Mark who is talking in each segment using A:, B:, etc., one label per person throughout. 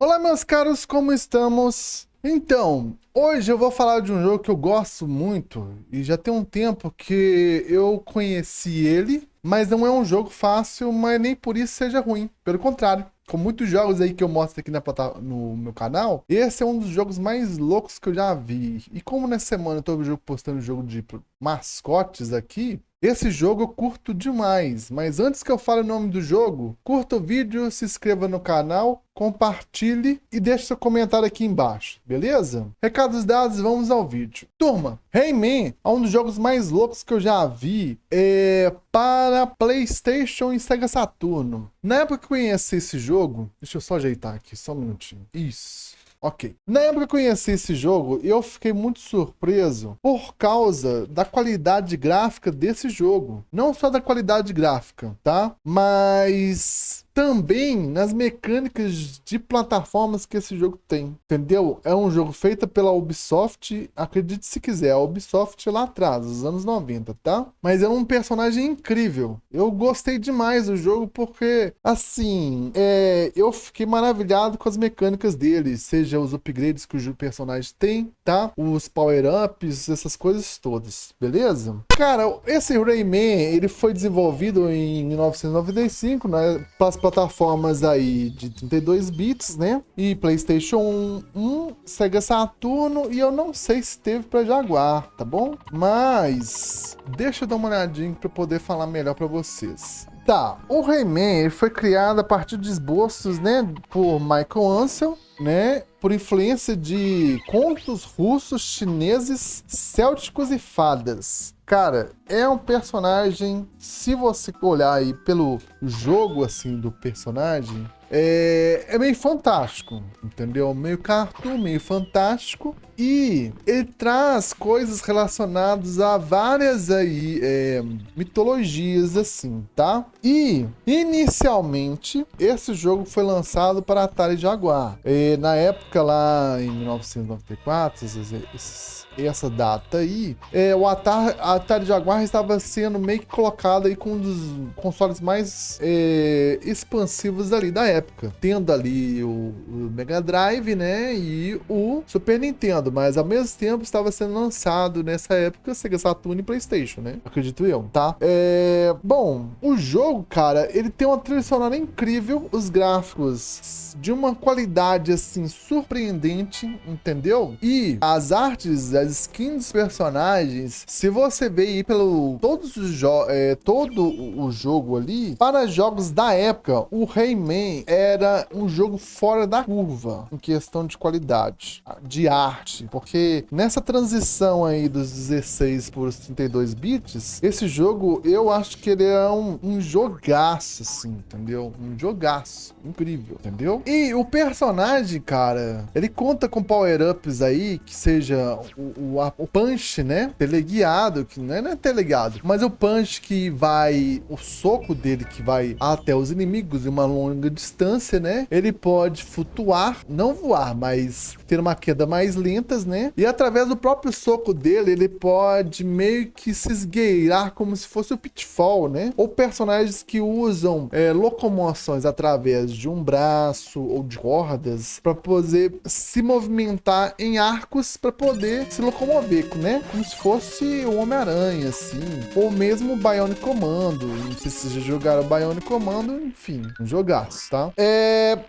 A: Olá, meus caros, como estamos? Então, hoje eu vou falar de um jogo que eu gosto muito e já tem um tempo que eu conheci ele, mas não é um jogo fácil, mas nem por isso seja ruim. Pelo contrário, com muitos jogos aí que eu mostro aqui no meu canal, esse é um dos jogos mais loucos que eu já vi. E como nessa semana eu tô postando jogo de mascotes aqui, esse jogo eu curto demais, mas antes que eu fale o nome do jogo, curta o vídeo, se inscreva no canal, compartilhe e deixe seu comentário aqui embaixo, beleza? Recados dados, vamos ao vídeo. Turma, Rayman é um dos jogos mais loucos que eu já vi para PlayStation e Sega Saturno. Na época que eu conheci esse jogo, deixa eu só ajeitar aqui, só um minutinho. Isso. Ok. Na época que eu conheci esse jogo, eu fiquei muito surpreso por causa da qualidade gráfica desse jogo. Não só da qualidade gráfica, tá? Mas também nas mecânicas de plataformas que esse jogo tem, entendeu? É um jogo feito pela Ubisoft, acredite se quiser, a Ubisoft lá atrás, nos anos 90, tá? Mas é um personagem incrível. Eu gostei demais do jogo porque, assim, eu fiquei maravilhado com as mecânicas dele, seja os upgrades que o personagem tem, tá? Os power-ups, essas coisas todas, beleza? Cara, esse Rayman, ele foi desenvolvido em 1995, né? Para as plataformas aí de 32 bits, né? E PlayStation 1, Sega Saturno e eu não sei se teve para Jaguar, tá bom? Mas deixa eu dar uma olhadinha para poder falar melhor para vocês. Tá, o Rayman foi criado a partir de esboços, né, por Michael Ansel, né, por influência de contos russos, chineses, célticos e fadas. Cara, é um personagem, se você olhar aí pelo jogo, assim, do personagem, é meio fantástico, entendeu? Meio cartoon, meio fantástico. E ele traz coisas relacionadas a várias aí mitologias, assim, tá? E, inicialmente, esse jogo foi lançado para Atari Jaguar. Na época, lá em 1994, essa data aí, a Atari Jaguar estava sendo meio que colocada aí com um dos consoles mais expansivos ali da época, tendo ali o Mega Drive, né, e o Super Nintendo, mas ao mesmo tempo estava sendo lançado nessa época Sega Saturn e PlayStation, né, acredito eu, tá? Bom, o jogo, cara, ele tem uma trilha sonora incrível, os gráficos de uma qualidade, assim, surpreendente, entendeu? E as artes, as skins dos personagens, se você ver aí pelo todo o jogo ali, para jogos da época, o Rayman era um jogo fora da curva em questão de qualidade, de arte, porque nessa transição aí dos 16 por 32 bits, esse jogo, eu acho que ele é um jogaço, assim, entendeu? Um jogaço, incrível, entendeu? E o personagem, cara, ele conta com power-ups aí, que seja o punch, né? Teleguiado, que não é teleguiado, mas o punch que vai, o soco dele que vai até os inimigos em uma longa distância, né? Ele pode flutuar, não voar, mas ter uma queda mais lentas, né? E através do próprio soco dele, ele pode meio que se esgueirar como se fosse o Pitfall, né? Ou personagens que usam locomoções através de um braço ou de cordas para poder se movimentar em arcos para poder se locomover, né? Como se fosse o Homem-Aranha, assim. Ou mesmo o Bionic Commando. Não sei se vocês já jogaram o Bionic Commando, enfim, um jogaço, tá?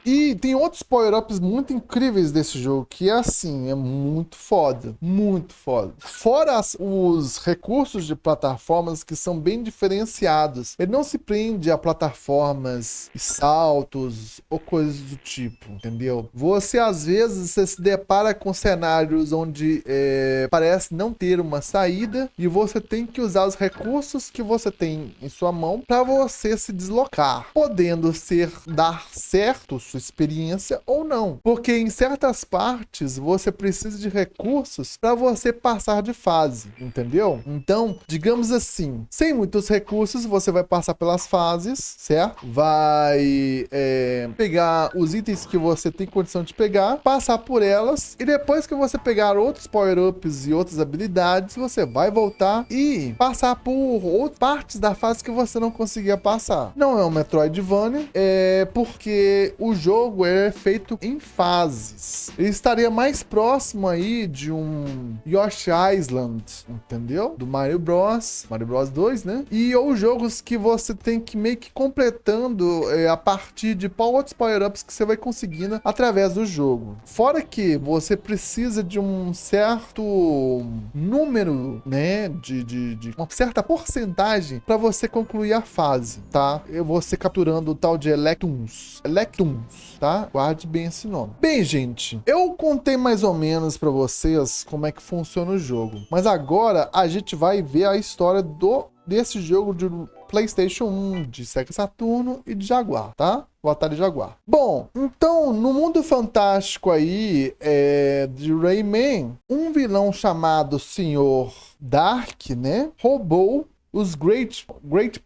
A: E tem outros power-ups muito incríveis desse jogo, que é assim, é muito foda. Muito foda. Fora os recursos de plataformas que são bem diferenciados. Ele não se prende a plataformas e saltos ou coisas do tipo, entendeu? Às vezes, você se depara com cenários onde parece não ter uma saída e você tem que usar os recursos que você tem em sua mão para você se deslocar, podendo dar certo sua experiência ou não, porque em certas partes você precisa precisa de recursos para você passar de fase, entendeu? Então, digamos assim, sem muitos recursos, você vai passar pelas fases, certo? Vai pegar os itens que você tem condição de pegar, passar por elas, e depois que você pegar outros power-ups e outras habilidades, você vai voltar e passar por outras partes da fase que você não conseguia passar. Não é um Metroidvania, porque o jogo é feito em fases. Ele estaria mais próximo aí de um Yoshi Island, entendeu? Do Mario Bros. Mario Bros 2, né? E ou jogos que você tem que meio que completando a partir de outros power-ups que você vai conseguindo através do jogo. Fora que você precisa de um certo número, né? De uma certa porcentagem para você concluir a fase, tá? Você capturando o tal de Electums, tá? Guarde bem esse nome. Bem, gente, eu contei mais ou menos para vocês como é que funciona o jogo, mas agora a gente vai ver a história desse jogo de PlayStation 1, de Sega Saturno e de Jaguar, tá? O Atari Jaguar. Bom, então, no mundo fantástico aí de Rayman, um vilão chamado Sr. Dark, né? Roubou os Great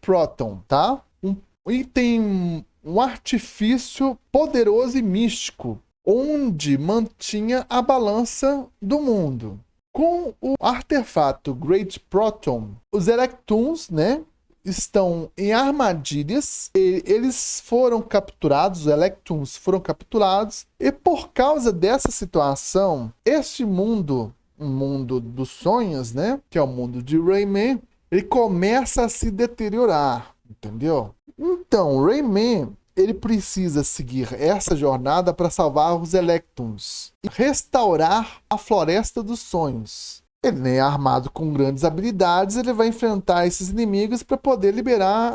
A: Proton, tá? E tem um artifício poderoso e místico, onde mantinha a balança do mundo. Com o artefato Great Proton, os Electoons, né, estão em armadilhas. Eles foram capturados, os Electoons foram capturados, e por causa dessa situação, este mundo, um mundo dos sonhos, né, que é o mundo de Rayman, ele começa a se deteriorar, entendeu? Então, Rayman, ele precisa seguir essa jornada para salvar os Electoons e restaurar a Floresta dos Sonhos. Ele é armado com grandes habilidades, ele vai enfrentar esses inimigos para poder liberar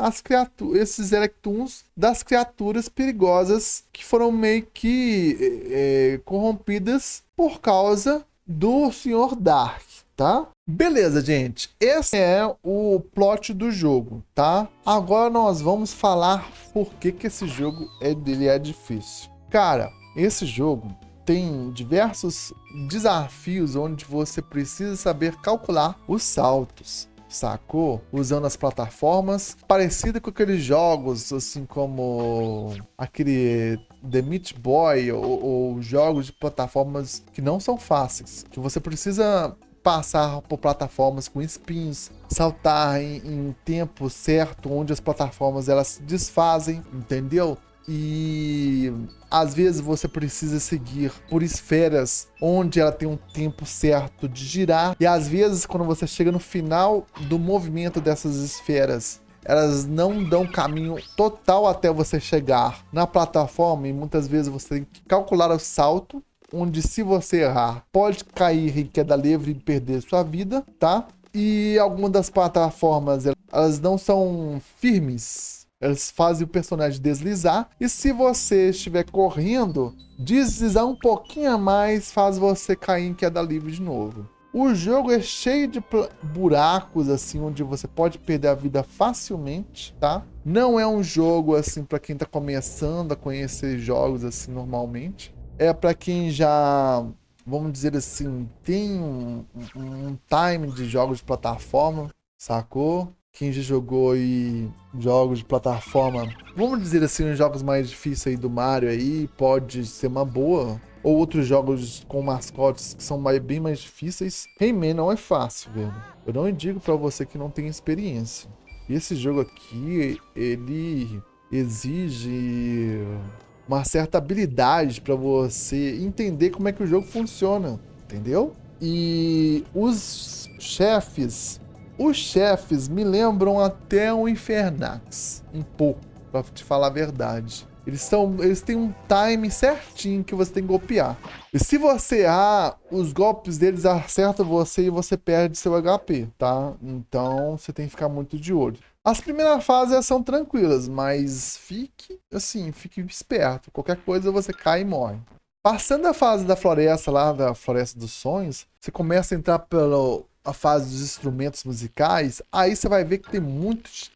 A: esses Electoons das criaturas perigosas que foram meio que corrompidas por causa do Sr. Dark, tá? Beleza, gente. Esse é o plot do jogo, tá? Agora nós vamos falar por que esse jogo ele é difícil. Cara, esse jogo tem diversos desafios onde você precisa saber calcular os saltos, sacou? Usando as plataformas, parecido com aqueles jogos, assim como aquele The Meat Boy ou jogos de plataformas que não são fáceis, que você precisa passar por plataformas com espinhos, saltar em tempo certo, onde as plataformas elas se desfazem, entendeu? E às vezes você precisa seguir por esferas onde ela tem um tempo certo de girar, e às vezes quando você chega no final do movimento dessas esferas, elas não dão caminho total até você chegar na plataforma, e muitas vezes você tem que calcular o salto, onde se você errar, pode cair em queda livre e perder sua vida, tá? E algumas das plataformas, elas não são firmes, elas fazem o personagem deslizar, e se você estiver correndo, deslizar um pouquinho a mais faz você cair em queda livre de novo. O jogo é cheio de buracos, assim, onde você pode perder a vida facilmente, tá? Não é um jogo, assim, para quem tá começando a conhecer jogos, assim, normalmente. É para quem já, vamos dizer assim, tem um time de jogos de plataforma, sacou? Quem já jogou aí jogos de plataforma, vamos dizer assim, os jogos mais difíceis aí do Mario aí, pode ser uma boa. Ou outros jogos com mascotes que são bem mais difíceis. Rayman não é fácil, velho. Eu não digo para você que não tem experiência. Esse jogo aqui, ele exige uma certa habilidade para você entender como é que o jogo funciona, entendeu? E os chefes me lembram até o Infernax, um pouco, para te falar a verdade. Eles têm um time certinho que você tem que golpear. E se você errar, os golpes deles acertam você e você perde seu HP, tá? Então você tem que ficar muito de olho. As primeiras fases são tranquilas, mas fique esperto. Qualquer coisa você cai e morre. Passando a fase da floresta lá, da Floresta dos Sonhos, você começa a entrar pela fase dos instrumentos musicais, aí você vai ver que tem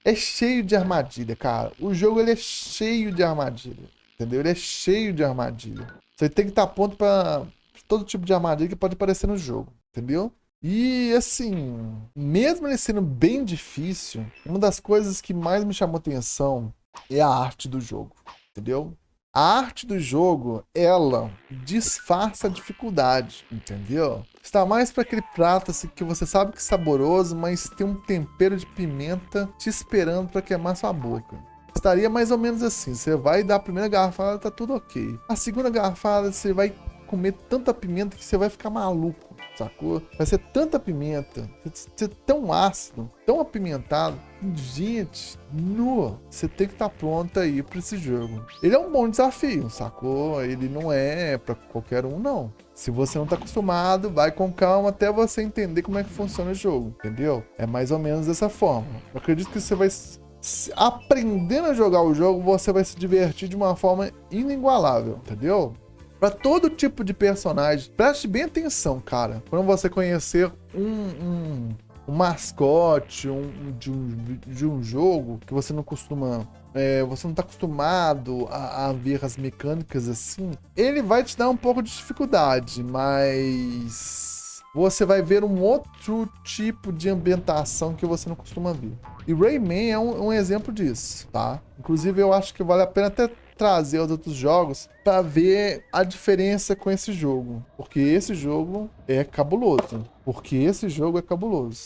A: é cheio de armadilha, cara. O jogo ele é cheio de armadilha, entendeu? Ele é cheio de armadilha. Você tem que estar pronto pra todo tipo de armadilha que pode aparecer no jogo, entendeu? E assim, mesmo ele sendo bem difícil, uma das coisas que mais me chamou atenção é a arte do jogo, entendeu? A arte do jogo, ela disfarça a dificuldade, entendeu? Está mais para aquele prato assim, que você sabe que é saboroso, mas tem um tempero de pimenta te esperando para queimar sua boca. Estaria mais ou menos assim, você vai dar a primeira garfada, tá tudo ok. A segunda garfada, você vai comer tanta pimenta que você vai ficar maluco, sacou? Vai ser tanta pimenta, vai ser tão ácido, tão apimentado. Gente, você tem que estar pronto aí pra esse jogo. Ele é um bom desafio, sacou? Ele não é pra qualquer um, não. Se você não tá acostumado, vai com calma até você entender como é que funciona o jogo, entendeu? É mais ou menos dessa forma. Eu acredito que você vai... Aprendendo a jogar o jogo, você vai se divertir de uma forma inigualável, entendeu? Para todo tipo de personagem. Preste bem atenção, cara. Quando você conhecer um mascote de um jogo que você não costuma... você não tá acostumado a ver as mecânicas assim, ele vai te dar um pouco de dificuldade, mas você vai ver um outro tipo de ambientação que você não costuma ver. E Rayman é um exemplo disso, tá? Inclusive, eu acho que vale a pena até trazer os outros jogos para ver a diferença com esse jogo. Porque esse jogo é cabuloso.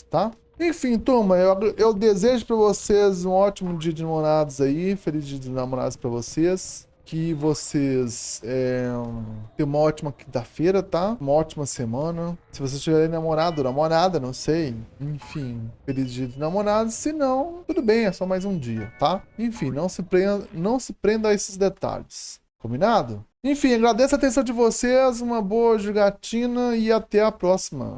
A: Tá? Enfim, turma, eu desejo para vocês um ótimo dia de namorados aí. Feliz dia de namorados para vocês. Que vocês tenham uma ótima quinta-feira, tá? Uma ótima semana. Se vocês tiverem namorado ou namorada, não sei. Enfim, feliz dia de namorados. Se não, tudo bem, é só mais um dia, tá? Enfim, não se prenda a esses detalhes. Combinado? Enfim, agradeço a atenção de vocês, uma boa jogatina e até a próxima.